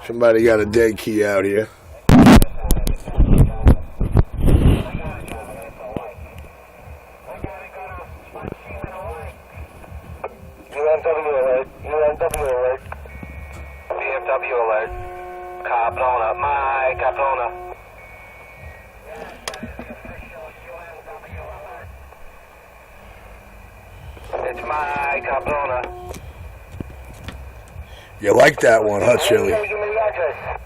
Somebody got a dead key out here. UNW alert. UNW alert. VFW alert. Caprona. My Caprona. It's my Caprona. You like that one, huh, Chili? Give me the address.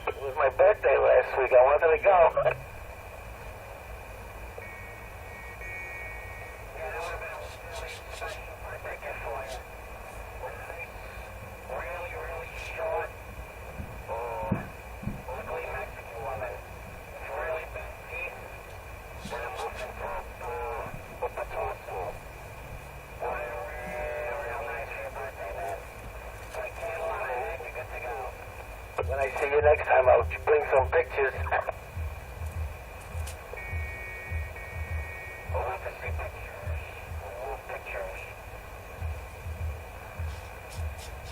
It was my birthday last week. I wanted to go. When I see you next time, I'll bring some pictures.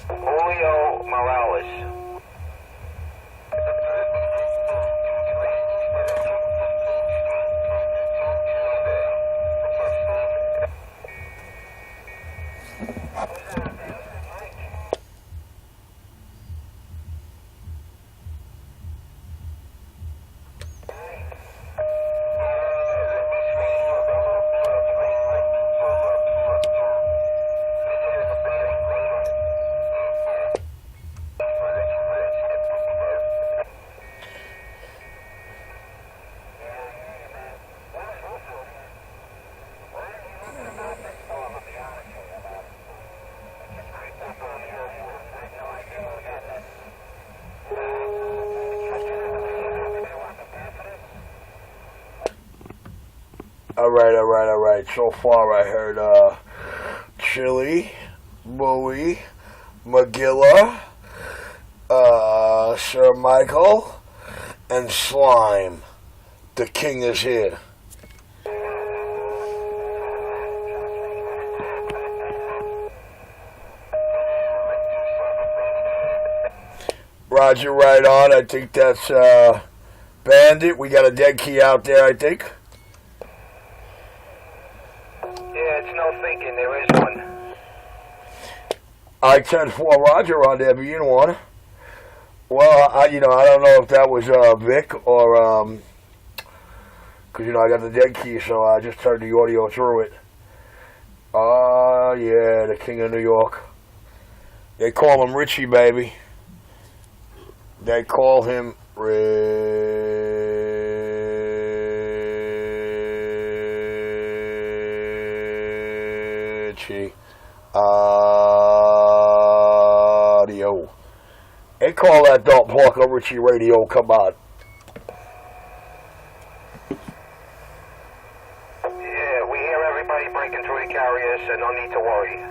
Julio Morales. Alright. So far I heard Chili, Bowie, Magilla, Sir Michael, and Slime. The king is here. Roger, right on. I think that's Bandit. We got a dead key out there, I think. It's no thinking, there is one. I-10-4 Roger on there, being one. Well, I don't know if that was Vic or, because, I got the dead key, so I just turned the audio through it. Yeah, the king of New York. They call him Richie, baby. They call him Richie. Audio. They call that Dog Parker Richie Radio. Come on. Yeah, we hear everybody breaking through the carrier, so no need to worry.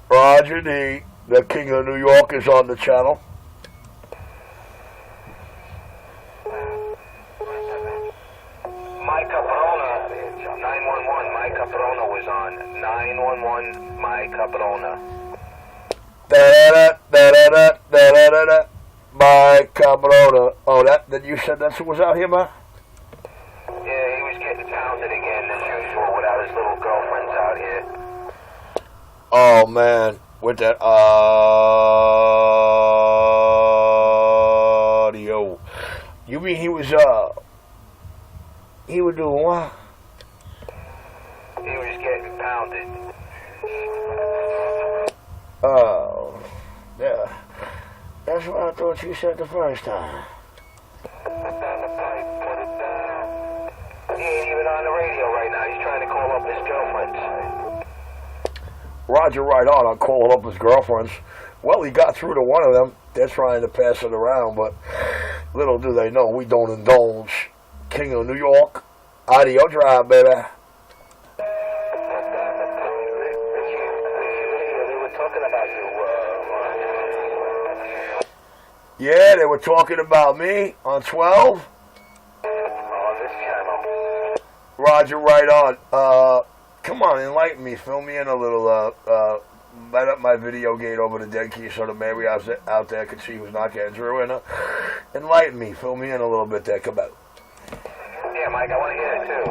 Roger D. The king of New York is on the channel. My Caprona, 911, my Caprona was on. 911, my Caprona. Da-da-da. My Cabrona. Oh, that you said that's what was out here, man? Yeah, he was getting pounded again, as usual, without his little girlfriends out here. Oh, man. With that audio. You mean he was doing what? He was getting pounded. Oh, yeah. That's what I thought you said the first time. Put down the pipe, put it down. He ain't even on the radio right now. He's trying to call up his girlfriends. Roger, right on. I'm calling up his girlfriends. Well, he got through to one of them. They're trying to pass it around, but little do they know we don't indulge. King of New York. Audio drive, baby. They were talking about you. Yeah, they were talking about me on 12. On this channel. Roger, right on. Come on, enlighten me. Fill me in a little. Light up my video gate over the dead key so the Mary out there could see who's not getting through. And enlighten me. Fill me in a little bit there. Come on. Yeah, Mike, I want to hear it too.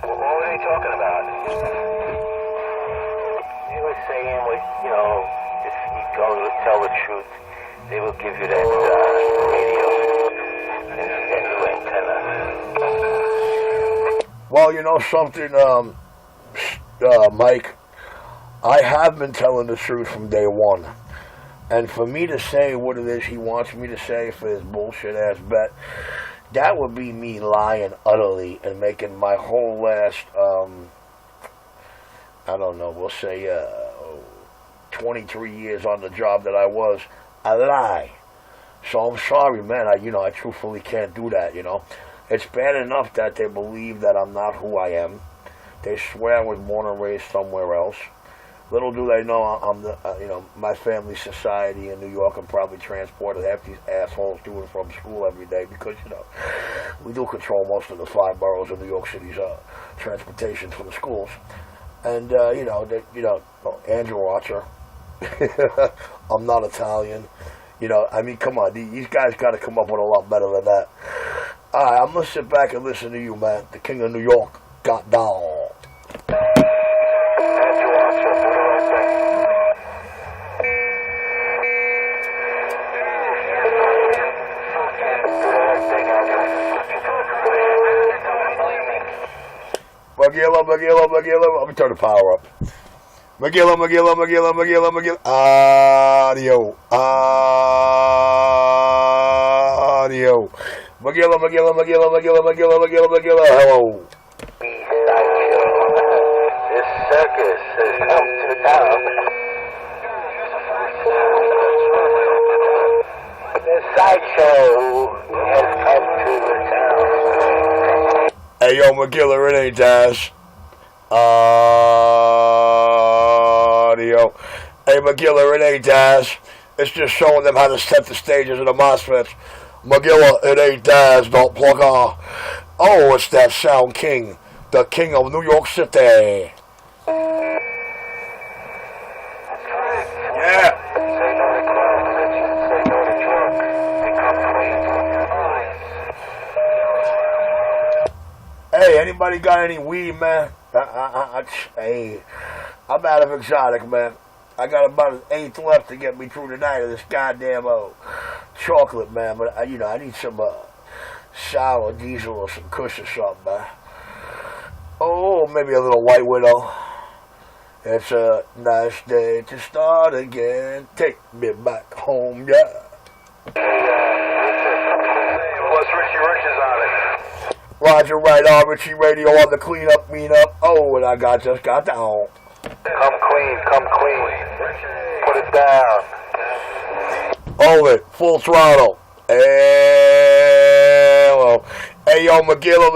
What were they talking about? He was saying, if you go to tell the truth, they will give you that radio and new antenna. Well, you know something, Mike? I have been telling the truth from day one. And for me to say what it is he wants me to say for his bullshit-ass bet, that would be me lying utterly and making my whole last, I don't know, we'll say 23 years on the job that I was, a lie. So I'm sorry, man. I truthfully can't do that, It's bad enough that they believe that I'm not who I am. They swear I was born and raised somewhere else. Little do they know I'm the, my family's society in New York and probably transported half these assholes to and from school every day because, we do control most of the 5 boroughs of New York City's transportation for the schools. And, Andrew Archer. I'm not Italian. Come on. These guys got to come up with a lot better than that. All right, I'm going to sit back and listen to you, man. The King of New York got down. Magilla. Let me turn the power up. Magilla. Audio. Magilla. Hello. This circus has come to town. This sideshow has come to the town. Hey, yo, Magilla, it ain't Dash. Audio. Hey, Magilla, it ain't Dash. It's just showing them how to set the stages of the MOSFETs. Magilla, it ain't Daz, don't plug on. Oh, it's that Sound King, the King of New York City. Yeah. Hey, anybody got any weed, man? Hey, I'm out of exotic, man. I got about an eighth left to get me through the night of this goddamn chocolate, man. But I need some sour diesel or some Kush or something, man. Oh, maybe a little White Widow. It's a nice day to start again. Take me back home, yeah. Plus Richie Rich is on it. Roger, right on. Richie Radio on the cleanup, meetup. Oh, and I just got down. Come clean. Put it down. Hold it. Full throttle. Hello. Hey, yo, Magilla.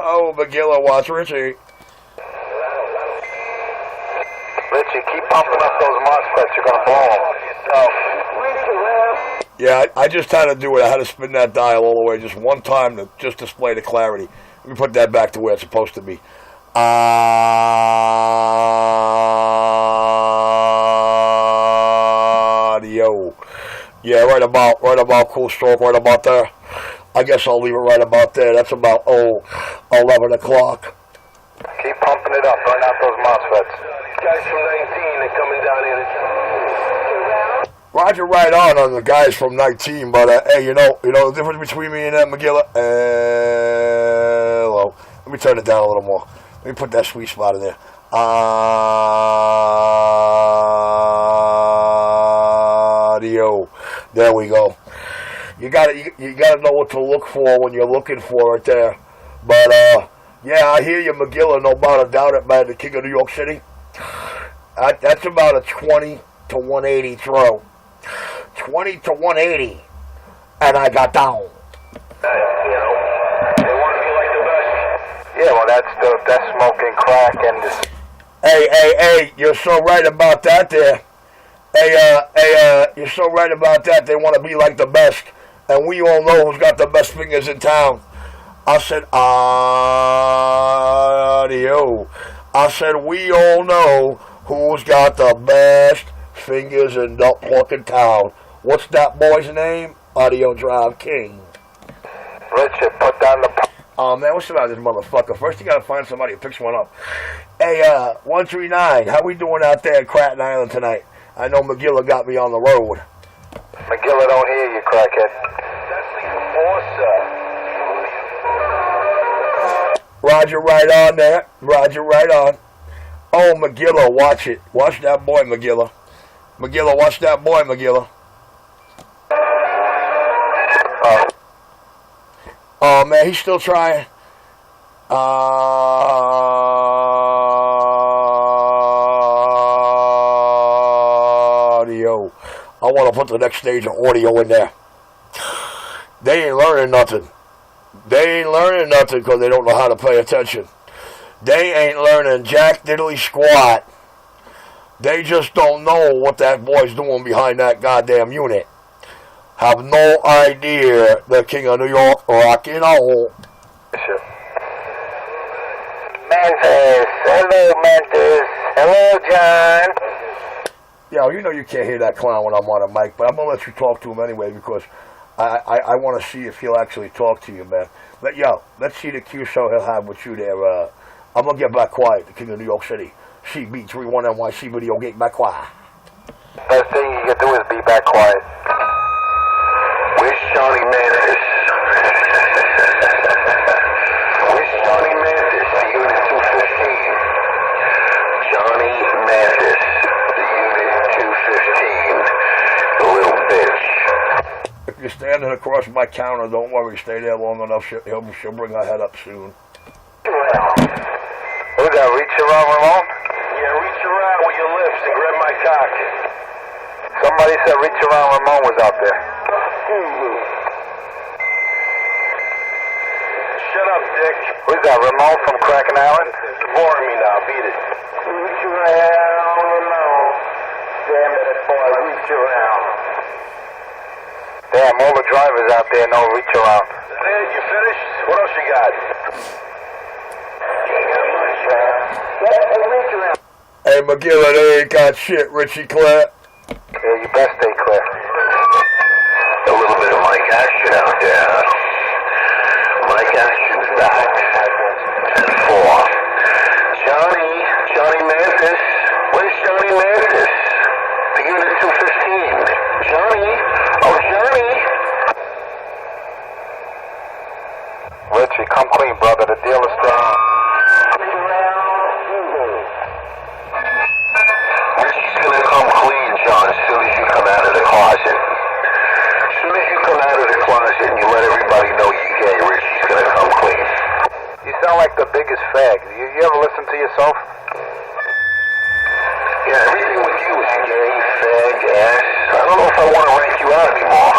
Oh, Magilla, watch Richie. Richie, keep pumping up those MOSFETs. You're going to blow them. Yeah, I just had to do it. I had to spin that dial all the way just one time to just display the clarity. Let me put that back to where it's supposed to be. Audio. Yeah, right about Cool Stroke, right about there. I guess I'll leave it right about there. That's about 11 o'clock. Keep pumping it up. Burn out those MOSFETs. Guys from 19, they're coming down here. Roger, right on the guys from 19, but hey, you know the difference between me and that Magilla. Hello. Let me turn it down a little more. Let me put that sweet spot in there. Audio. There we go. You gotta know what to look for when you're looking for it there. But yeah, I hear you, Magilla. No doubt about it, man. The King of New York City. That's about a 20 to 180 throw. 20 to 180, and I got down. They want to be like the best. Yeah, well, that's smoking crack and Hey, you're so right about that there. You're so right about that. They want to be like the best. And we all know who's got the best fingers in town. I said, audio. I said, we all know who's got the best fingers in the fucking town. What's that boy's name? Audio Drive King. Richard, put down the... Oh, man, what's about this motherfucker? First, you gotta find somebody who picks one up. Hey, 139, how we doing out there in Cratton Island tonight? I know McGilla got me on the road. McGilla don't hear you, crackhead. That's the enforcer. Roger, right on there. Roger, right on. Oh, McGilla, watch it. Watch that boy, McGilla. McGilla, watch that boy, McGilla. Oh, man, he's still trying. Audio. I want to put the next stage of audio in there. They ain't learning nothing. They ain't learning nothing because they don't know how to pay attention. They ain't learning jack diddly squat. They just don't know what that boy's doing behind that goddamn unit. Have no idea the King of New York rockin' on. Memphis. Hello, Memphis. Hello, John. Yo, you know you can't hear that clown when I'm on a mic, but I'm going to let you talk to him anyway because I want to see if he'll actually talk to you, man. Let's see the Q show he'll have with you there. I'm going to get back quiet, the King of New York City. CB31 NYC Video Gate back quiet. Best thing you can do is be back quiet. Where's Johnny Mathis? Where's Johnny Mathis, the Unit 215? Johnny Mathis, the Unit 215. The little bitch. If you're standing across my counter, don't worry. Stay there long enough. She'll bring her head up soon. Who's that, reach around Ramon? Yeah, reach around with your lips and grab my cock. Somebody said reach around Ramon was out there. Shut up, Dick. Who's that, Ramon from Kraken Island? You're boring me now. Beat it. Reach around Ramon. Damn it, boy, reach around. Damn, all the drivers out there know reach around. Is that it? You finished? What else you got? Hey, McGilla, they ain't got shit, Richie Clare. Yeah, you best stay clear. A little bit of Mike action out there. Mike action's back. 10-4. Johnny Mathis. Where's Johnny Mathis? The Unit 215. Johnny. Oh, Johnny. Richie, come clean, brother. The deal is strong. Richie's gonna come clean, John, as soon as you come out of the closet. As soon as you come out of the closet and you let everybody know you're gay, Richie's gonna come clean. You sound like the biggest fag. You ever listen to yourself? Yeah, everything with you is gay, fag, ass. I don't know if I want to rank you out anymore.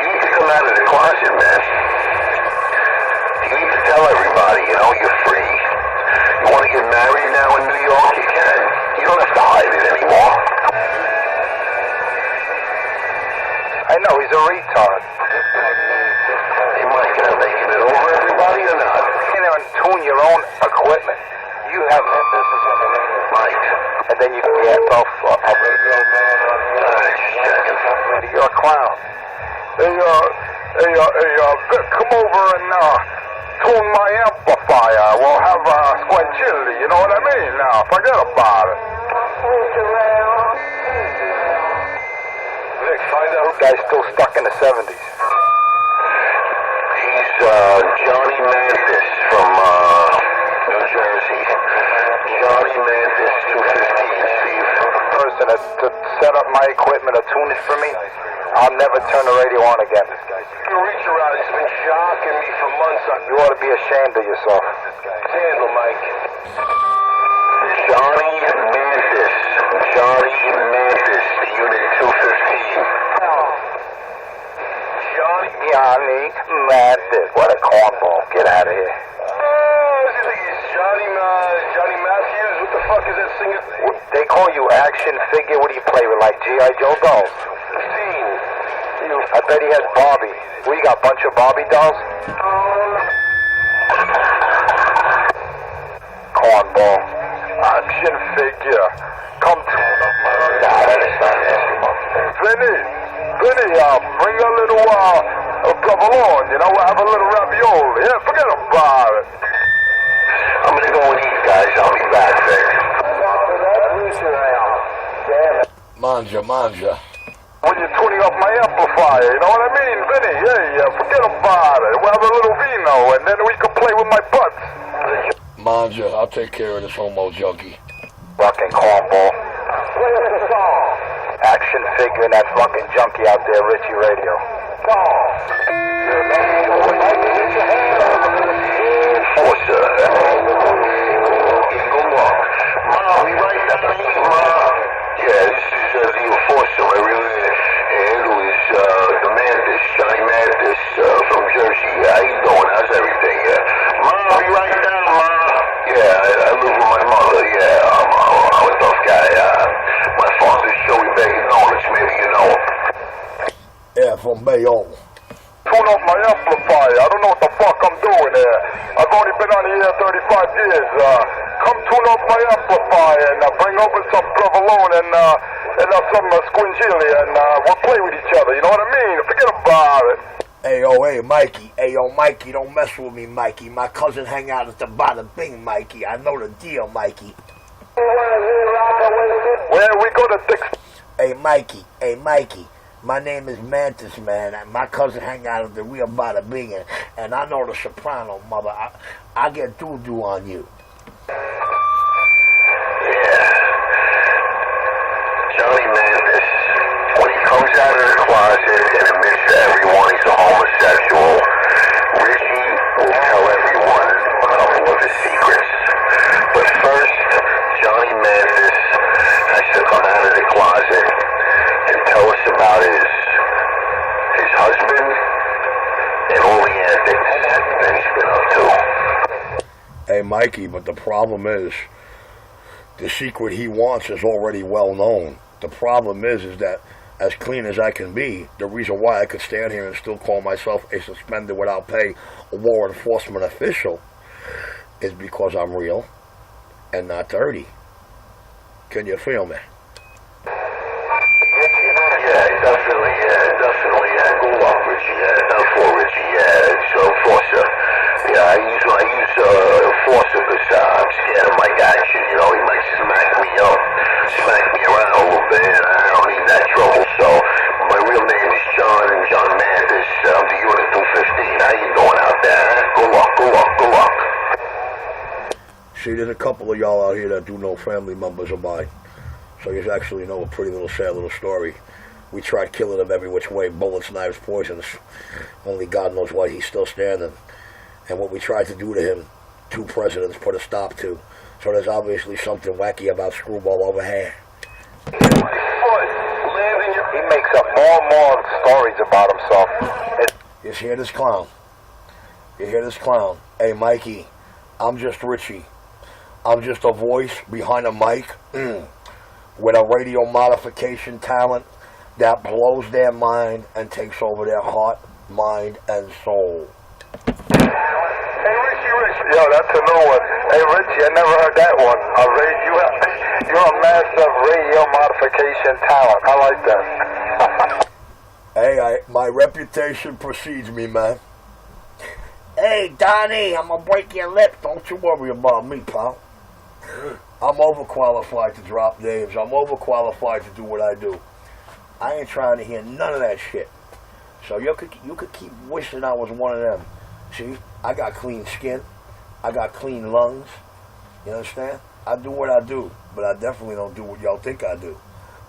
You need to come out of the closet, man. You need to tell everybody, you're free. You want to get married now in New York, you can. You don't have to hide it anymore. I know, he's a retard. Hey, Mike, am I making it over everybody or not? You know, and tune your own equipment. You have Mike. and then you can get off. You're a clown. Hey, Vic, come over and tune my amplifier. We'll have squanchility, you know what I mean? Now, forget about it. Vic, find out. Guy's still stuck in the 70s. He's Johnny Mathis from New Jersey. Johnny Mathis, 215, Steve. Person to set up my equipment or tune it for me, I'll never turn the radio on again. You reach around, he's been shocking me for months. You ought to be ashamed of yourself. Handle, Mike. Johnny Mathis. Johnny Mathis, Unit 215. Johnny Mathis. What a cornball. Get out of here. What do you think he's Johnny Matthews? What the singing. They call you action figure. What do you play with, like G.I. Joe dolls? I bet he has Barbie. What, you got a bunch of Barbie dolls? Cornball. Action figure. Come to... Nah, that is not Vinny, bring a little, provolone, you know, we'll have a little ravioli. Yeah, forget about it. I'm gonna go and eat, guys. I'll be back, Vic. Manja. When you're tuning up my amplifier, you know what I mean, Vinny? Yeah, forget about it. We'll have a little vino, and then we can play with my butts. Manja, I'll take care of this homo junkie. Fucking cornball. Action figure and that fucking junkie out there, Richie Radio. Enforcer. Mom, you right down here, Mom? Yeah, this is the enforcer. My real handle is the Mantis, Johnny Mantis from Jersey. How you doing? How's everything? Mom, you right down, Mom? Yeah, I live with my mother. Yeah, I'm a tough guy. My father's Joey Bay Knowledge. Maybe you know him. Yeah, from Bayonne. Tune up my amplifier. I don't know what the fuck I'm doing here. I've only been on the air 35 years. Come tune up my amplifier and bring over some provolone and some squingili and we'll play with each other. You know what I mean? Forget about it. Hey, Mikey. Hey, Mikey, don't mess with me, Mikey. My cousin hang out at the bottom thing, Mikey. I know the deal, Mikey. Where we go to Dick's? Hey, Mikey. My name is Mantis, man. And my cousin hang out at the real bada bing, and I know the soprano, mother. I get doo-doo on you. Yeah. Johnny Mantis, when he comes out of the closet and admits to everyone he's a homosexual, Richie will tell everyone a couple of his secrets. But first, Johnny Mantis has to come out of the closet and tell us about his husband and all the antics that he's been up to. Hey, Mikey, but the problem is, the secret he wants is already well known. The problem is that, as clean as I can be, the reason why I could stand here and still call myself a suspended without pay law enforcement official is because I'm real and not dirty. Can you feel me? Yeah, definitely. Go up, Richie. Not for Richie. It's Enforcer. Yeah, I use Enforcer because I'm scared of Mike Action. You know, he might smack me around a little bit, and I don't need that trouble. So my real name is John Mantis. I'm the Unit 215. How you doing out there? Go up. See, there's a couple of y'all out here that do know family members of mine. So you actually know a pretty little sad little story. We tried killing him every which way, bullets, knives, poisons. Only God knows why he's still standing. And what we tried to do to him, 2 presidents put a stop to. So there's obviously something wacky about Screwball over here. He makes up more and more stories about himself. You hear this clown? Hey, Mikey, I'm just Richie. I'm just a voice behind a mic with a radio modification talent that blows their mind and takes over their heart, mind, and soul. Hey, Richie. Yo, that's a new one. Hey, Richie, I never heard that one. You're a master of radio modification talent. I like that. Hey, my reputation precedes me, man. Hey, Donnie, I'm gonna break your lip. Don't you worry about me, pal. I'm overqualified to drop names. I'm overqualified to do what I do. I ain't trying to hear none of that shit. So you could keep wishing I was one of them. See, I got clean skin. I got clean lungs. You understand? I do what I do, but I definitely don't do what y'all think I do.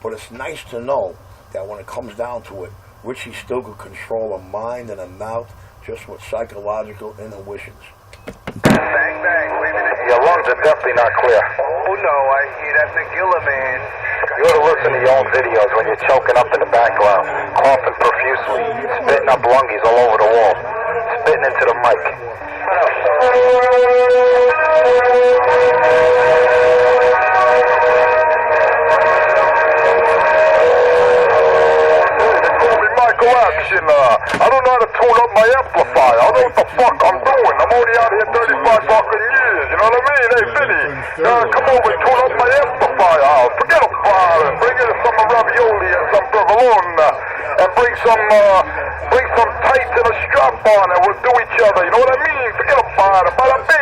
But it's nice to know that when it comes down to it, Richie still could control a mind and a mouth just with psychological intuitions. Bang, bang. Your lungs are definitely not clear. Oh, no, I hear that McGilla, man. You ought to listen to your own videos when you're choking up in the background, coughing profusely, spitting up lungies all over the wall, spitting into the mic. the fuck I'm doing. I'm only out here 35 fucking years, you know what I mean? Hey, Vinny, come over and tune up my amplifier. Forget about it. Bring in some ravioli and some provolone, and bring some tights and a strap on, and we'll do each other, you know what I mean? Forget about it. Bada bing.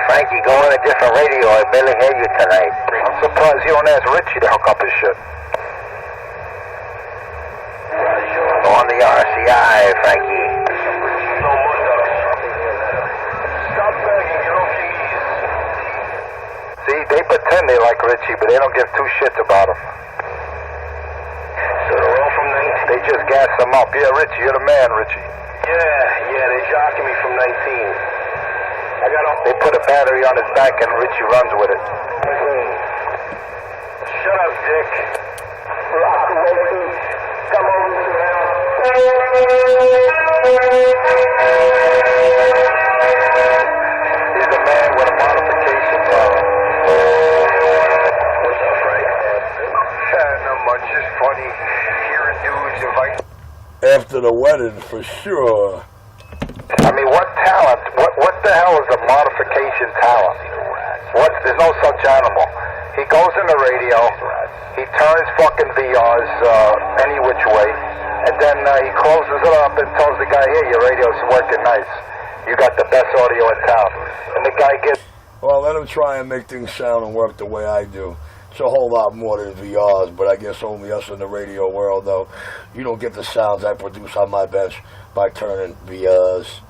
Frankie, go on a different radio. I barely hear you tonight. I'm surprised you don't ask Richie to hook up his shit. Go on the RCI, Frankie. Stop begging, get off your knees. See, they pretend they like Richie, but they don't give two shits about him. So they're all from 19? They just gas him up. Yeah, Richie, you're the man, Richie. Yeah, they jocking me from 19. They put a battery on his back and Richie runs with it. Shut up, Dick. Come over now. He's the man with a modification problem. What's up, Frank? Not much. Just funny hearing dudes invite. After the wedding, for sure. I mean, what talent? What the hell is a modification talent? There's no such animal. He goes in the radio, he turns fucking VRs any which way, and then he closes it up and tells the guy, "Hey, your radio's working nice. You got the best audio in town." And the guy gets... Well, let him try and make things sound and work the way I do. It's a whole lot more than VRs, but I guess only us in the radio world, though. You don't get the sounds I produce on my bench by turning VRs.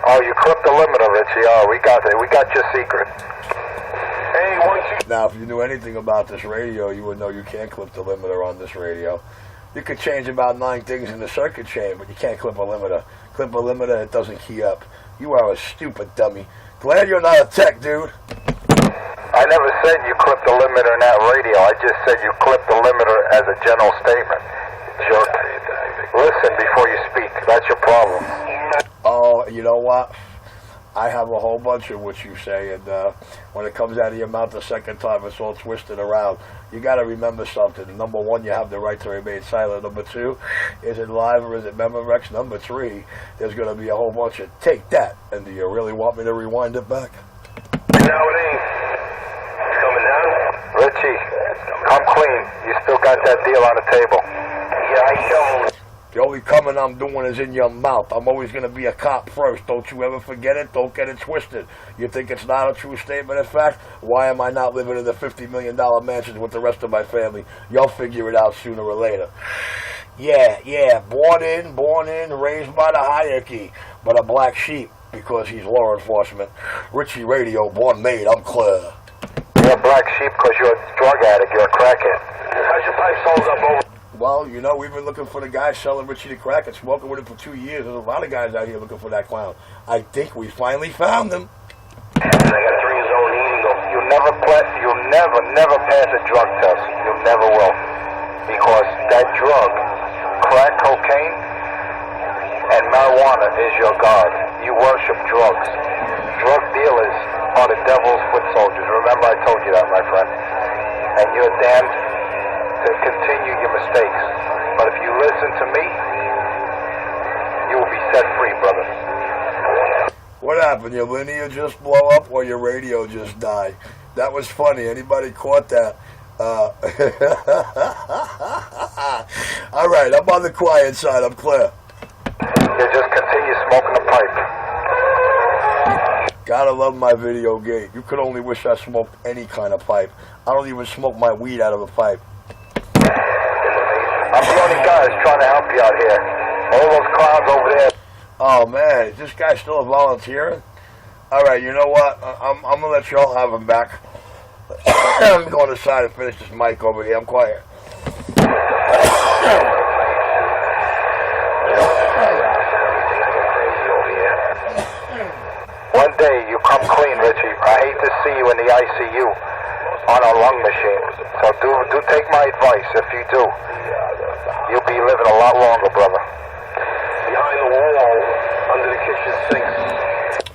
Oh, you clipped the limiter, Richie. Oh, we got it. We got your secret. Hey, once you... Now, if you knew anything about this radio, you would know you can't clip the limiter on this radio. You could change about 9 things in the circuit chain, but you can't clip a limiter. Clip a limiter, it doesn't key up. You are a stupid dummy. Glad you're not a tech, dude. I never said you clipped the limiter in that radio. I just said you clipped the limiter as a general statement. Jerk. Listen before you speak. That's your problem. Oh, you know what? I have a whole bunch of what you say, and when it comes out of your mouth the second time, it's all twisted around. You got to remember something. Number 1, you have the right to remain silent. Number 2, is it live or is it Memorex? Number 3, there's going to be a whole bunch of take that. And do you really want me to rewind it back? No, it ain't. It's coming down. Richie, come clean. You still got that deal on the table. Yeah, I don't. The only coming I'm doing is in your mouth. I'm always going to be a cop first. Don't you ever forget it. Don't get it twisted. You think it's not a true statement of fact? Why am I not living in the $50 million mansions with the rest of my family? You'll figure it out sooner or later. Yeah. Born in, raised by the hierarchy. But a black sheep because he's law enforcement. Richie Radio, born made. I'm clear. You're a black sheep because you're a drug addict. You're a crackhead. How's your pipe sold up over? Well, you know, we've been looking for the guy selling Richie the crack and smoking with him for 2 years. There's a lot of guys out here looking for that clown. I think we finally found him. I got 3 years old eating them. You'll never pass a drug test. You never will. Because that drug, crack cocaine, and marijuana is your god. You worship drugs. Drug dealers are the devil's foot soldiers. Remember I told you that, my friend. And you're damned to continue your mistakes. But if you listen to me, you will be set free, brother. What happened? Your linear just blow up or your radio just die? That was funny. Anybody caught that? All right, I'm on the quiet side. I'm clear. You just continue smoking the pipe. Gotta love my video gate. You could only wish I smoked any kind of pipe. I don't even smoke my weed out of a pipe. I'm the only guy that's trying to help you out here. All those clowns over there. Oh, man, is this guy still volunteering? All right, you know what? I'm gonna let y'all have him back. I'm going inside and finish this mic over here. I'm quiet. One day you come clean, Richie. I hate to see you in the ICU on a lung machine. So do take my advice. If you do, you'll be living a lot longer, brother. Behind the wall, under the kitchen sinks.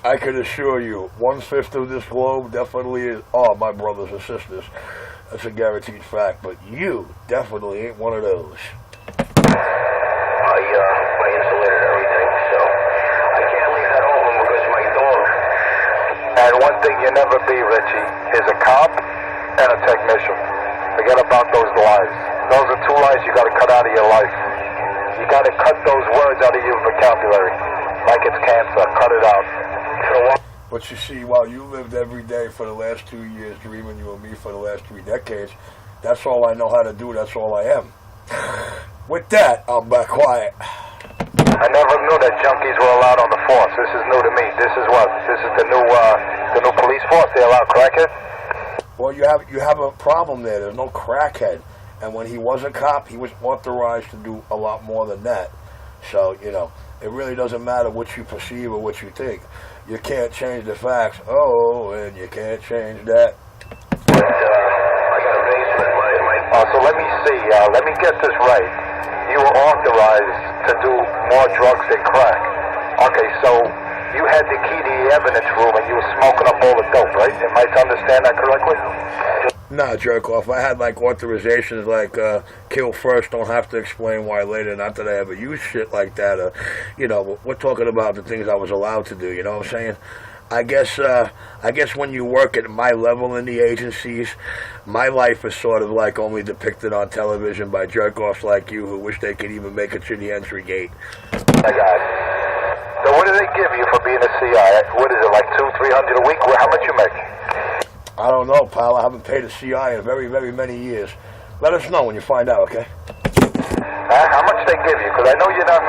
I can assure you, 1/5 of this globe definitely are my brothers and sisters. That's a guaranteed fact. But you definitely ain't one of those. I insulated everything, so I can't leave that open because my dog. And one thing you never be, Richie, is a cop and a technician. Forget about those lies. Those are two lies you got to cut out of your life. You got to cut those words out of your vocabulary. Like it's cancer, cut it out. But you see, while you lived every day for the last 2 years dreaming you and me for the last 3 decades, that's all I know how to do, that's all I am. With that, I'm back quiet. I never knew that junkies were allowed on the force. This is new to me. This is what? This is the new police force? They allow crackhead? Well, you have a problem there. There's no crackhead. And when he was a cop, he was authorized to do a lot more than that. So, you know, it really doesn't matter what you perceive or what you think. You can't change the facts. Oh, and you can't change that. But, I got a basement. So let me see. Let me get this right. You were authorized to do more drugs than crack. Okay, so you had the key to the evidence room and you were smoking up all the dope, right? Am I to understand that correctly? Nah, jerk off. I had like authorizations like kill first, don't have to explain why later. Not that I ever used shit like that. You know, we're talking about the things I was allowed to do. You know what I'm saying? I guess when you work at my level in the agencies, my life is sort of like only depicted on television by jerk-offs like you who wish they could even make it to the entry gate. I got it. So what do they give you for being a CI? What is it, like $200-300 a week? How much you make? I don't know, pal. I haven't paid a CI in very, very many years. Let us know when you find out, okay? How much they give you? Because I know you're not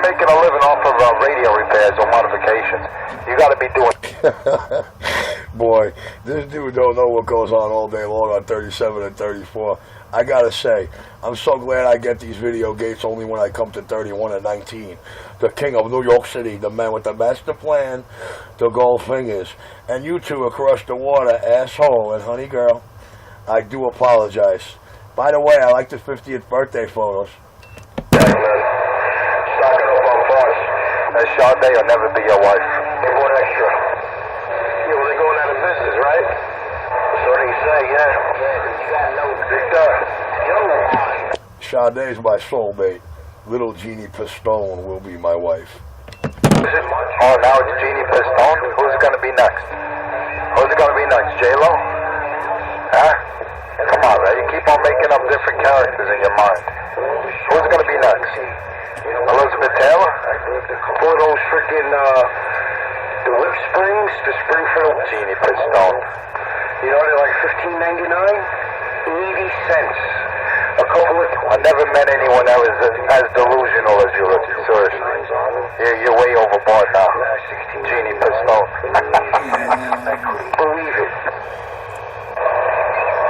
making a living off of radio repairs or modifications. You got to be doing. Boy, this dude don't know what goes on all day long on 37 and 34. I gotta say, I'm so glad I get these video gates only when I come to 31 and 19. The king of New York City, the man with the master plan, the gold fingers, and you two across the water, asshole and honey girl. I do apologize. By the way, I like the 50th birthday photos. Hey, man. Stock it up on bars. That Sade will never be your wife. Give one extra. Yeah, well, they're going out of business, right? So they say, yeah. You got no big Sade's my soulmate. Little Jeannie Pistone will be my wife. Is it much? Oh, now it's Jeannie Pistone? Who's going to be next? Who's it going to be next? J-Lo? Huh? Come on, man. You keep on making up different characters in your mind. Who's going to be next? Elizabeth Taylor? Or those freaking, the whip springs? The Springfield Jeannie Pistone. You know, they're like $15.99? 80 cents. A couple of... I never met anyone that was as delusional as you, Richard. Seriously. You're way overboard now. Jeannie Pistone. I couldn't believe it.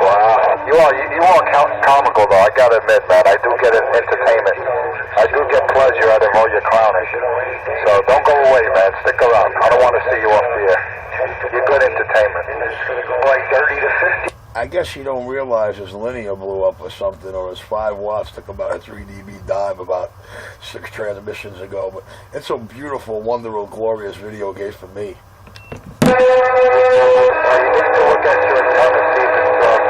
Wow. You are comical, though. I gotta admit, man. I do get an entertainment. I do get pleasure out of all your clowning. So don't go away, man. Stick around. I don't want to see you off the air. You're good entertainment. Like 30 to 50. I guess you don't realize his linear blew up or something, or his 5 watts took about a 3 dB dive about 6 transmissions ago. But it's a beautiful, wonderful, glorious video game for me. You need to look at your account and see if it's coax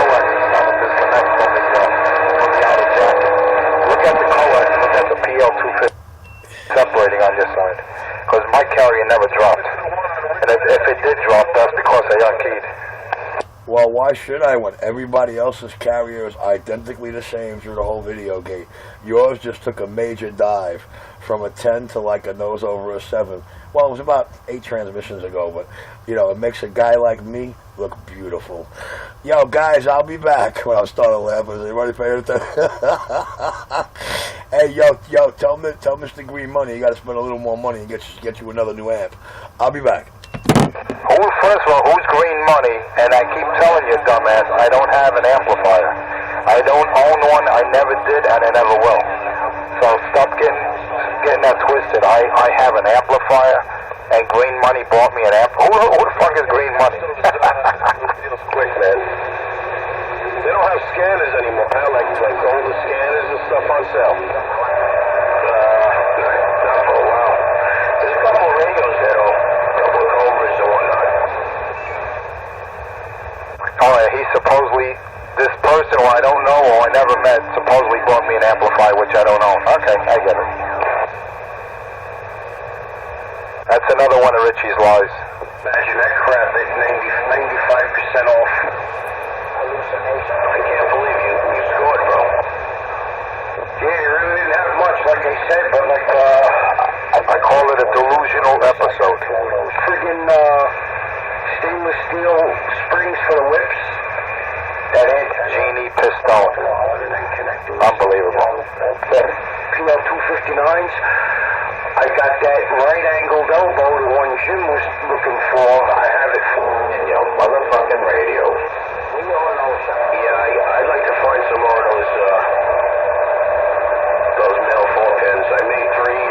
or something disconnect from the outer jacket. Look at the coax, look at the PL250 separating on your side. Because my carrier never dropped. And if it did drop, that's because I unkeyed. Well, why should I when everybody else's carrier is identically the same through the whole video gate? Yours just took a major dive from a 10 to like a nose over a 7. Well, it was about 8 transmissions ago, but, you know, it makes a guy like me look beautiful. Yo, guys, I'll be back. When I started laughing, is everybody paying attention? Hey, yo, tell Mr. Green Money you got to spend a little more money and get you another new amp. I'll be back. First of all, who's Green Money? And I keep telling you, dumbass, I don't have an amplifier. I don't own one. I never did, and I never will. So stop getting that twisted. I have an amplifier, and Green Money bought me an amp. Who the fuck is Green Money? Quick, man. They don't have scanners anymore, pal, like all the scanners and stuff on sale. Not for a while. There's a couple of radios there, though. A couple of Cobras and whatnot. Oh, yeah, he supposedly, this person who I don't know or I never met, supposedly bought me an amplifier, which I don't own. Okay, I get it. That's another one of Richie's lies. Imagine that crap at 95% off. I can't believe you scored, bro. Yeah, you really didn't have much, like I said, but like, I call it a delusional episode. friggin' stainless steel springs for the whips. That ain't Genie Pistone. Unbelievable. PL 259s. I got that right angled elbow, the one Jim was looking for. I have it for your motherfucking radio. Yeah, I'd like to find some more of those male forepins. I made three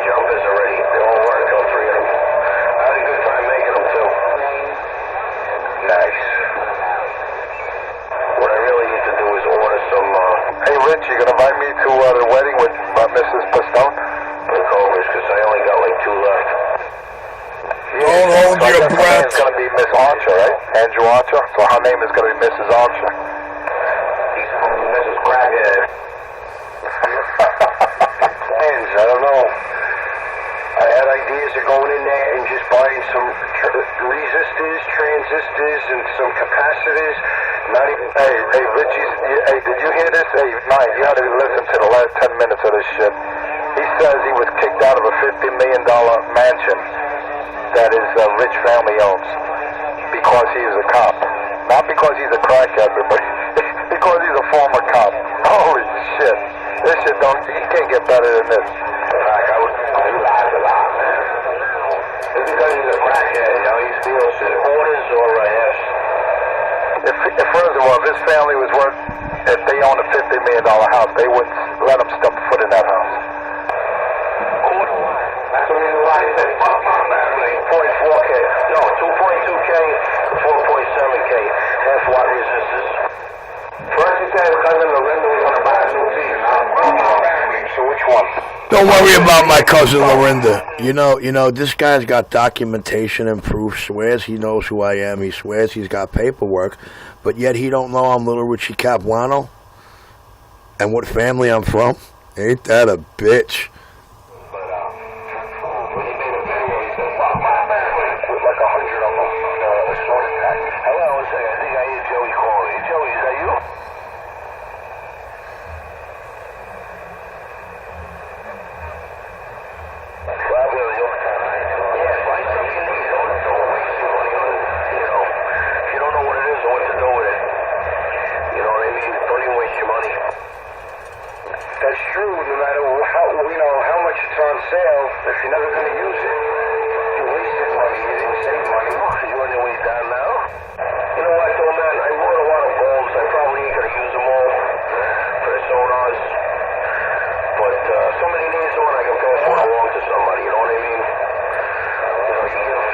jumpers already. They all work, all three of them. I had a good time making them too. Nice. What I really need to do is order some. Hey, Rich, you gonna invite me to the wedding with Mrs. Pistone? The Cobras, because I only got like 2 left. Don't hold So I your guess her breath. name's gonna be Miss Archer, right? Andrew Archer. So her name is gonna be Mrs. Archer. He's Mrs. Crackhead. Plans, I don't know. I had ideas of going in there and just buying some resistors, transistors, and some capacitors. Not even. Hey, Richie, hey, did you hear this? Hey, Mike, you had to listen to the last 10 minutes of this shit. He says he was kicked out of a $50 million mansion that his rich family owns because he's a cop. Not because he's a crackhead, but because he's a former cop. Holy shit. This shit you can't get better than this. He lies a lot, man. It's because he's a crackhead, you know, he steals quarters or yes. If first of all, if his family was worth, if they owned a $50 million house, they wouldn't let him step foot in that house. That's the reason why he said, fuck my man, 0.4K. No, 2.2K, 4.7K, half-watt resistors. First he said because of the Lorinda was going to buy a new TV. So which one? Don't worry about my cousin Lorinda. You know, this guy's got documentation and proof. Swears he knows who I am. He swears he's got paperwork, but yet he don't know I'm Little Richie Capuano and what family I'm from. Ain't that a bitch? When he made a video, he said, fuck my man, with like 100 of them assorted pack. Hello, I think I hear Joey calling. Hey, Joey, is that you? That's true, no matter how much it's on sale, if you're never going to use it, you wasted money, you didn't save money. You on your way down now? You know what, though, man, I bought a lot of bulbs. I probably ain't going to use them all for the sonars. But somebody needs one, I can pass one along to somebody, you know what I mean? You know, you give them,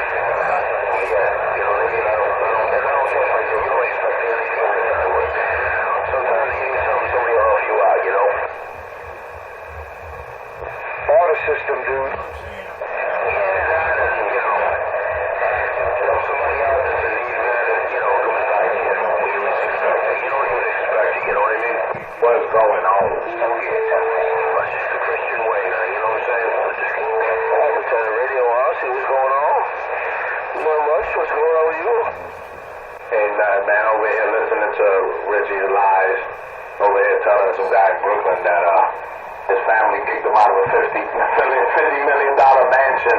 you know what I mean? I don't care if I do, you don't expect anything all the time, but sometimes you need somebody will help you out, you know? Water system, dude. Somebody out that's in need, man, and, comes by to you. You least expect it. You don't even expect it, you know what I mean? What's going on? It's just the Christian way, man, you know what I'm saying? I turn the radio on, see what's going on. Not much. What's going on with you? Hey, man, over here listening to Richie's lies. Over here telling some guy in Brooklyn that, his family kicked him out of a $50 million mansion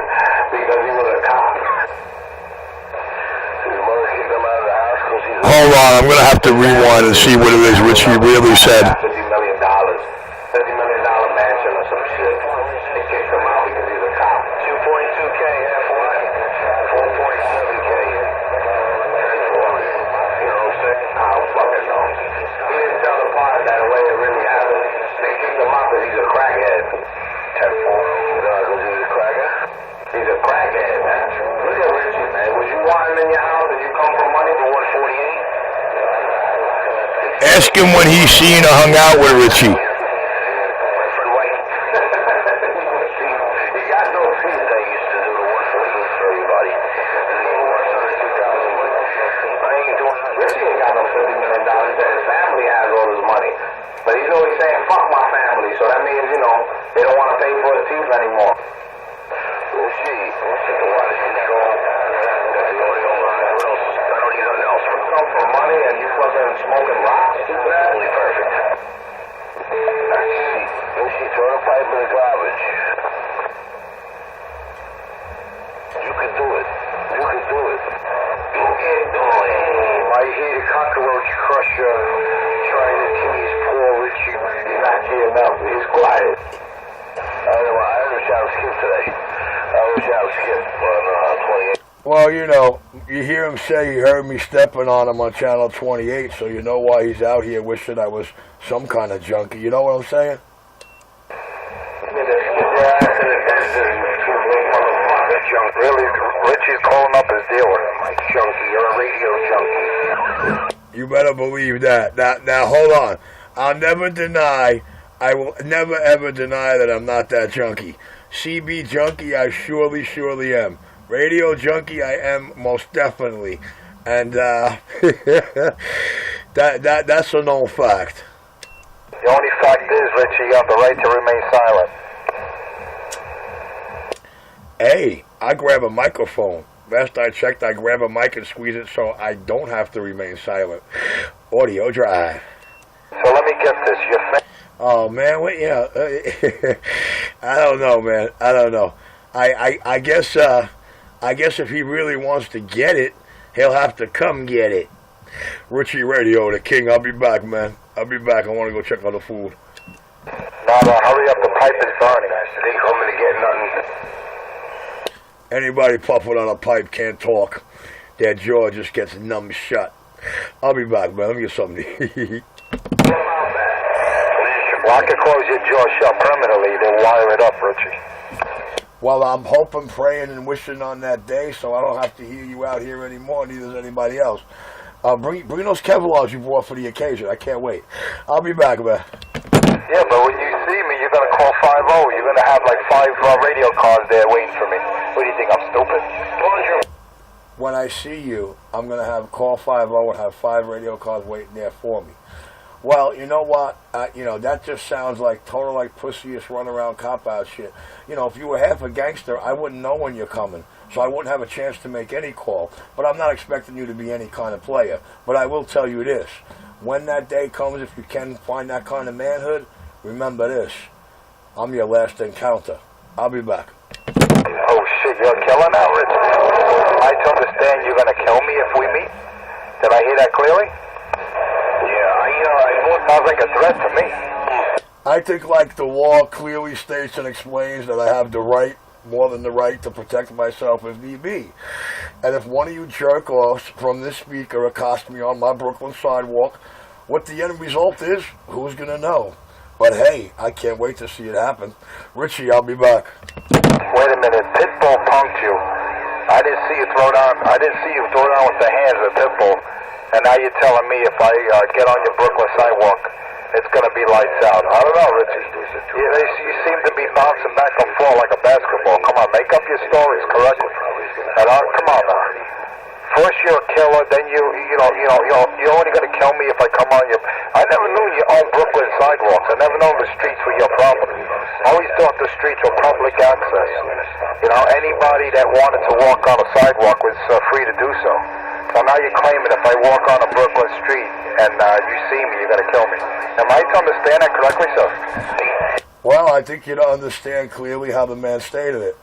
because he was a cop. His mother kicked him out of the house because he's Hold on, I'm gonna have to rewind and see what it is Richie really said. $50 million. 10-4. Because he's a cracker? He's a crackhead, man. Look at Richie, man. Was you wanting in your house? Did you come for money for 148? Ask him when he's seen or hung out with Richie. But he's always saying, fuck my family, so that means, you know, they don't want to pay for the teeth anymore. We'll see. Watch control. That's the only line. What else? I don't need nothing else. You come for money and you fucking smoking rocks? Absolutely perfect. Let's see. We'll see. Throw the pipe in the garbage. You can do it. You can do it. You can do it. I hear the cockroach crusher trying to tease poor Richie. He's not here enough. He's quiet. I heard Shao skip today. I heard Shao skip on 28. Well, you know, you hear him say he heard me stepping on him on Channel 28, so you know why he's out here wishing I was some kind of junkie. You know what I'm saying? Really, Richie's calling up his dealer. Junkie, you're a radio junkie. You better believe that. Now, hold on. I'll never deny, I will never ever deny that I'm not that junkie. CB junkie, I surely am. Radio junkie, I am most definitely. And that's a known fact. The only fact is, Richie, you have the right to remain silent. Hey, I grab a microphone. Last I checked, I grab a mic and squeeze it so I don't have to remain silent. Audio drive. So let me get this. Oh man, what? Yeah, I don't know, man. I don't know. I guess if he really wants to get it, he'll have to come get it. Richie Radio, the king. I'll be back, man. I'll be back. I want to go check on the food. No, hurry up. The pipe is burning. They ain't coming to get nothing. Anybody puffing on a pipe can't talk. Their jaw just gets numb shut. I'll be back, man. Let me get something to eat. Well, I can close your jaw shut permanently. Then wire it up, Richie. Well, I'm hoping, praying, and wishing on that day so I don't have to hear you out here anymore, neither does anybody else. Bring those Kevlars you brought for the occasion. I can't wait. I'll be back, man. Yeah, but when you see me, you're going to call 5-0. You're going to have like 5 radio cars there waiting for me. What do you think, I'm stupid? When I see you, I'm going to have call 50 and have 5 radio cars waiting there for me. Well, you know what? That just sounds like total like pussyish run around cop out shit. You know, if you were half a gangster, I wouldn't know when you're coming, so I wouldn't have a chance to make any call. But I'm not expecting you to be any kind of player. But I will tell you this: when that day comes, if you can find that kind of manhood, remember this: I'm your last encounter. I'll be back. Oh shit, you're a killer now, Rich. I understand you're gonna kill me if we meet. Did I hear that clearly? It sounds like a threat to me. I think, like the law clearly states and explains, that I have the right, more than the right, to protect myself if need be. And if one of you jerk-offs from this speaker accost me on my Brooklyn sidewalk, what the end result is, who's going to know? But hey, I can't wait to see it happen. Richie, I'll be back. Wait a minute, Pitbull punked you. I didn't see you throw down with the hands of Pitbull. And now you're telling me if I get on your Brooklyn sidewalk, it's going to be lights out. I don't know, Richie. You seem to be bouncing back and forth like a basketball. Come on, make up your stories correctly. And come on now. First you're a killer, then you're only going to kill me if I come on your... I never knew you owned Brooklyn sidewalks. I never known the streets were your property. I always thought the streets were public access. You know, anybody that wanted to walk on a sidewalk was free to do so. So now you're claiming if I walk on a Brooklyn street and you see me, you're going to kill me. Am I to understand that correctly, sir? Well, I think you don't understand clearly how the man stated it.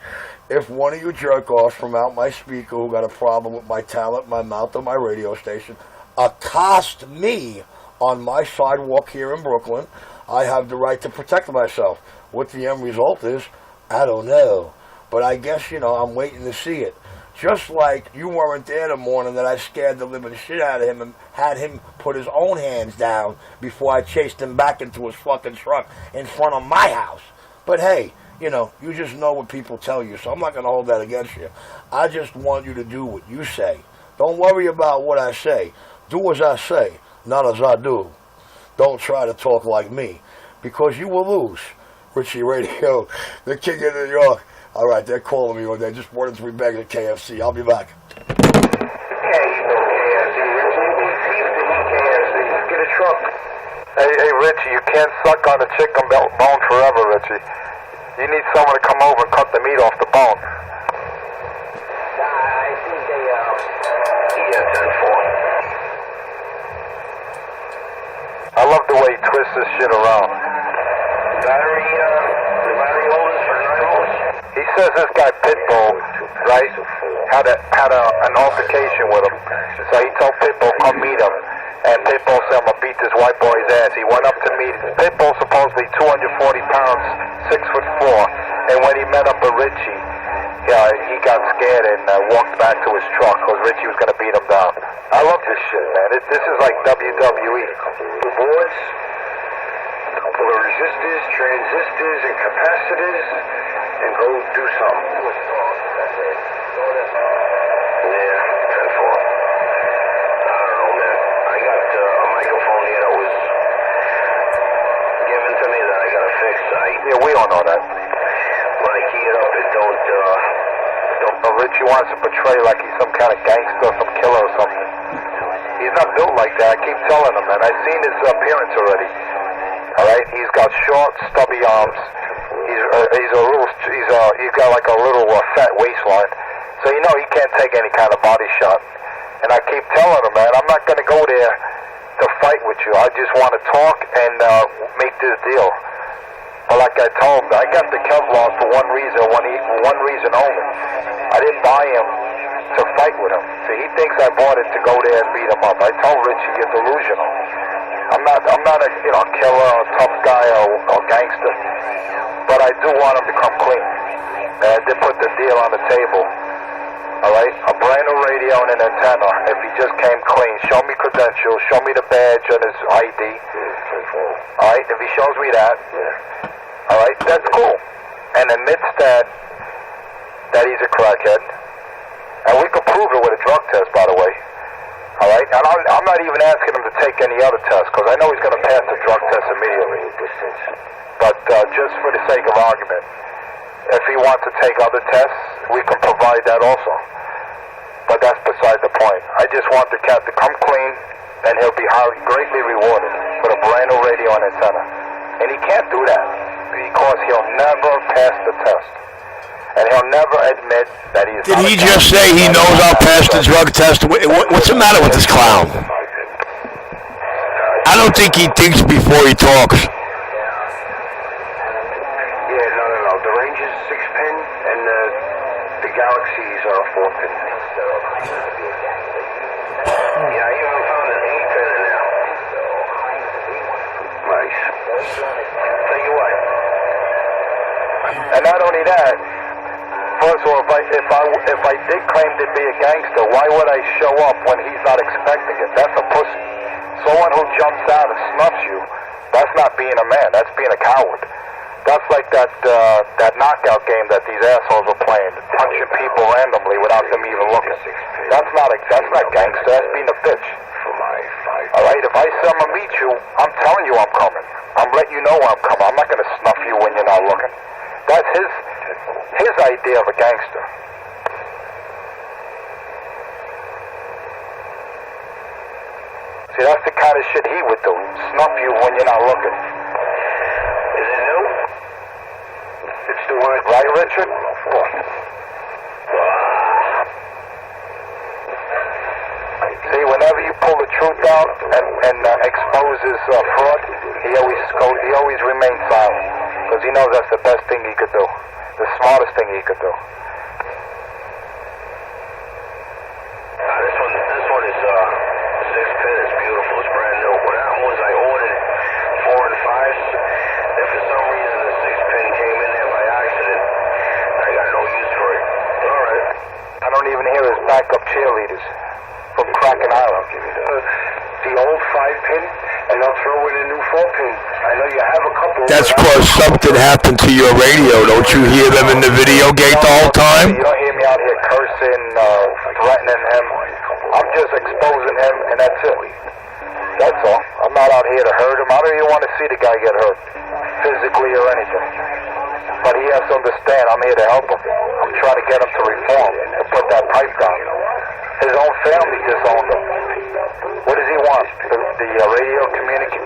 If one of you jerk-offs from out my speaker who got a problem with my talent, my mouth, or my radio station, accost me on my sidewalk here in Brooklyn, I have the right to protect myself. What the end result is, I don't know. But I guess, I'm waiting to see it. Just like you weren't there the morning that I scared the living shit out of him and had him put his own hands down before I chased him back into his fucking truck in front of my house. But hey, you know, you just know what people tell you. So I'm not going to hold that against you. I just want you to do what you say. Don't worry about what I say. Do as I say, not as I do. Don't try to talk like me, because you will lose. Richie Radio, the king of New York. All right, they're calling me when they just wanted to be back at KFC. I'll be back. Get a truck. Hey, Richie, you can't suck on the chicken bone forever, Richie. You need someone to come over and cut the meat off the bone. I think they, yeah, 10-4. I love the way he twists this shit around. The battery holders for 9 volts? He says this guy Pitbull, right, had an altercation with him. So he told Pitbull, come meet him. And Pitbull said, I'm going to beat this white boy's ass. He went up to meet him. Pitbull supposedly 240 pounds, 6'4". And when he met up with Richie, he got scared and walked back to his truck because Richie was going to beat him down. I love this shit, man. This is like WWE. The boards, a couple of resistors, transistors, and capacitors, and go do something. Yeah, 10-4. I don't know, man. I got a microphone here that was given to me that I got to fix. Yeah, we all know that. When I key it up, it don't. Richie wants to portray like he's some kind of gangster, some killer or something. He's not built like that. I keep telling him, man. I've seen his appearance already. All right, he's got short, stubby arms. He's got like a little fat waistline. So you know he can't take any kind of body shot. And I keep telling him, man, I'm not going to go there to fight with you. I just want to talk and make this deal. But like I told him, I got the Kevlar for one reason only. I didn't buy him to fight with him. So he thinks I bought it to go there and beat him up. I told Richie, you're delusional. I'm not a killer or tough guy or gangster. But I do want him to come clean. And I did put the deal on the table. All right, a brand new radio and an antenna. If he just came clean, show me credentials, show me the badge and his ID. All right, if he shows me that, all right, that's cool. And admits that he's a crackhead, and we could prove it with a drug test, by the way. All right, and I'm not even asking him to take any other test because I know he's going to pass the drug test immediately. But just for the sake of argument, if he wants to take other tests, we can provide that also. But that's beside the point. I just want the cat to come clean, and he'll be greatly rewarded with a brand new radio and antenna. And he can't do that because he'll never pass the test. And he'll never admit that he's Did he just say he knows I'll pass the drug test? What's the matter with this clown? I don't think he thinks before he talks. The Range is 6-pin, and the Galaxies are 4-pin. Yeah, I even found an 8-pin in there. Nice. Tell you what. And not only that, first of all, if I did claim to be a gangster, why would I show up when he's not expecting it? That's a pussy. Someone who jumps out and snuffs you, that's not being a man. That's being a coward. That's like that knockout game that these assholes were playing, punching people randomly without them even looking. That's not gangster. That's being a bitch. All right, if I say I'm gonna meet you, I'm telling you I'm coming. I'm letting you know I'm coming. I'm not gonna snuff you when you're not looking. That's his idea of a gangster. See, that's the kind of shit he would do. Snuff you when you're not looking. Is it new? It's the word, right, Richard? See, whenever you pull the truth out and exposes fraud, he always remains silent because he knows that's the best thing he could do, the smartest thing he could do. This one is 6-pin. It's beautiful. It's brand new. What happened was I ordered 4 and 5s, and for some reason the 6-pin came in there by accident. I got no use for it. All right. I don't even hear his backup cheerleaders from Kraken Island. The old 5-pin, and they'll throw in a new 4-pin. I know you have a couple That's because something happened to your radio. Don't you hear them in the video gate the whole time? You don't hear me out here cursing, threatening him. I'm just exposing him, and that's it. That's all. I'm not out here to hurt him. I don't even want to see the guy get hurt, physically or anything. But he has to understand I'm here to help him. I'm trying to get him to reform, to put that pipe down. His own family disowned him. What does he want? The radio community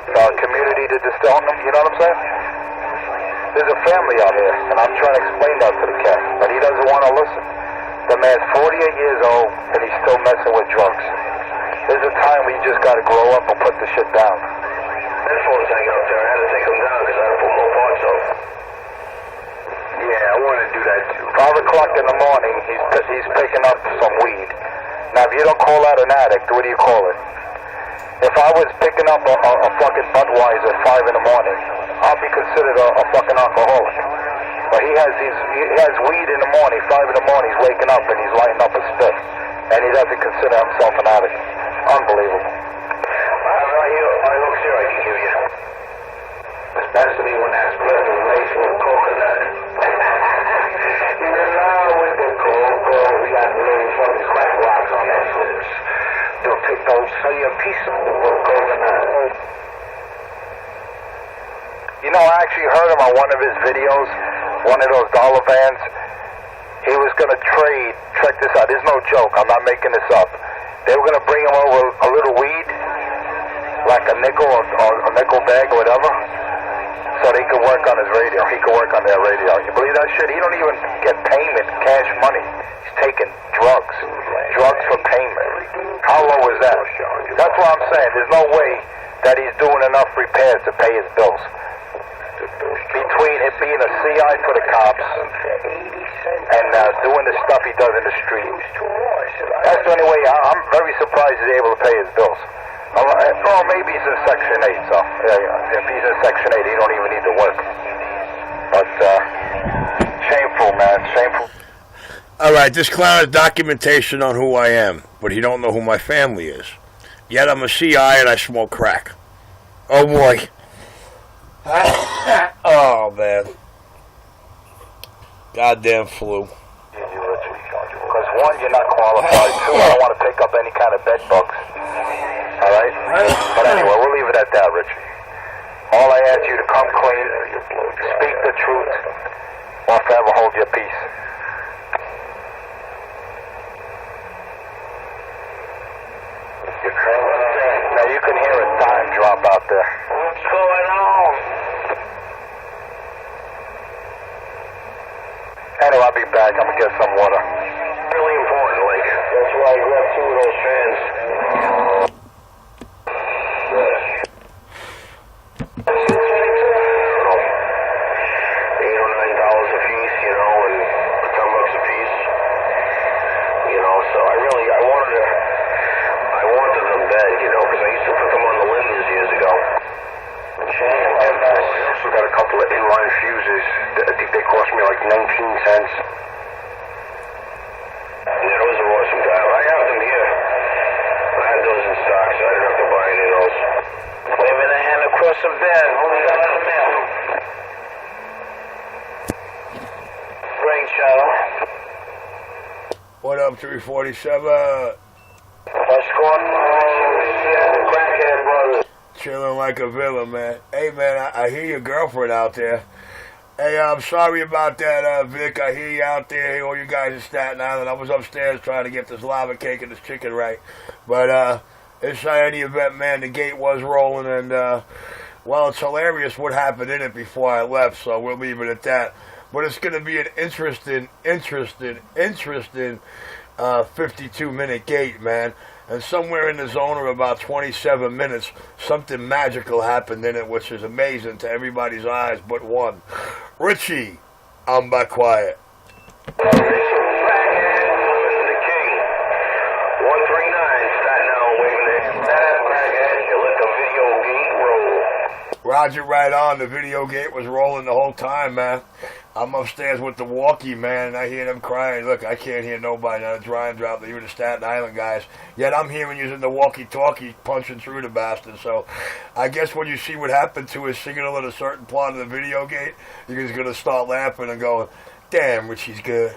to disown him? You know what I'm saying? There's a family out here, and I'm trying to explain that to the cat, but he doesn't want to listen. The man's 48 years old, and he's still messing with drugs. There's a time where you just got to grow up and put the shit down. That phone's hanging up there. I had to take him down because I had to put more parts up. Yeah, I want to do that too. 5 o'clock in the morning, he's picking up some weed. Now, if you don't call that an addict, what do you call it? If I was picking up a fucking Budweiser at 5 in the morning, I'll be considered a fucking alcoholic. But he has weed in the morning, 5 in the morning, he's waking up and he's lighting up a spit. And he doesn't consider himself an addict. Unbelievable. I look here, I can give you. Especially when that's blood laced with coconut. You know, with the cocoa, we got little fucking crack rocks on that shit. They'll take those, sell you a piece of the coconut. You know, I actually heard him on one of his videos, one of those dollar vans. He was going to trade, check this out, there's no joke, I'm not making this up. They were going to bring him over a little weed, like a nickel or a nickel bag or whatever, so that he could work on his radio. He could work on their radio. You believe that shit? He don't even get payment, cash money. He's taking drugs for payment. How low is that? That's what I'm saying. There's no way that he's doing enough repairs to pay his bills. Between it being a CI for the cops and doing the stuff he does in the street, that's the only way. I'm very surprised he's able to pay his bills. Well, maybe he's in Section 8, so if he's in Section 8, he don't even need to work. But shameful, man, shameful. All right, this clown has documentation on who I am, but he don't know who my family is. Yet I'm a CI and I smoke crack. Oh boy. Oh man. Goddamn flu. Because one, you're not qualified. Two, I don't want to pick up any kind of bed bugs. All right? But anyway, we'll leave it at that, Richie. All I ask you to come clean, speak the truth, or forever hold your peace. Now you can hear a dime drop out there. What's going on? Anyway, I'll be back. I'm going to get some water. Really important, like. That's why I grabbed 2 of those fans. $8 or $9 a piece, you know, and $10 a piece. You know, so I wanted them bad, you know, because I used to put them on the lenses years ago. And I also got a couple of inline fuses. I think they cost me like 19 cents. Yeah, those are awesome, guys. I have them here. I had those in stock, so I didn't have to buy any of those. Waving a hand across the bed. Who we got in the mail? Great, Shadow. What up, 347? What's going on? Crackhead brothers. Chilling like a villain, man. Hey, man, I hear your girlfriend out there. Hey, I'm sorry about that, Vic. I hear you out there. Hey, all you guys in Staten Island. I was upstairs trying to get this lava cake and this chicken right. But, it's any event, man, the gate was rolling. And, well, it's hilarious what happened in it before I left, so we'll leave it at that. But it's going to be an interesting 52-minute gate, man. And somewhere in the zone of about 27 minutes, something magical happened in it, which is amazing to everybody's eyes but one. Richie, I'm back quiet. The King. 139, Staten Island, waving the hand. You let the video gate roll. Roger, right on. The video gate was rolling the whole time, man. I'm upstairs with the walkie, man, and I hear them crying. Look, I can't hear nobody. Now it's Ryan dropped, even the Staten Island guys. Yet I'm hearing using the walkie-talkie punching through the bastard. So I guess when you see what happened to his signal at a certain part of the video gate, you're just going to start laughing and going, damn, Richie's good.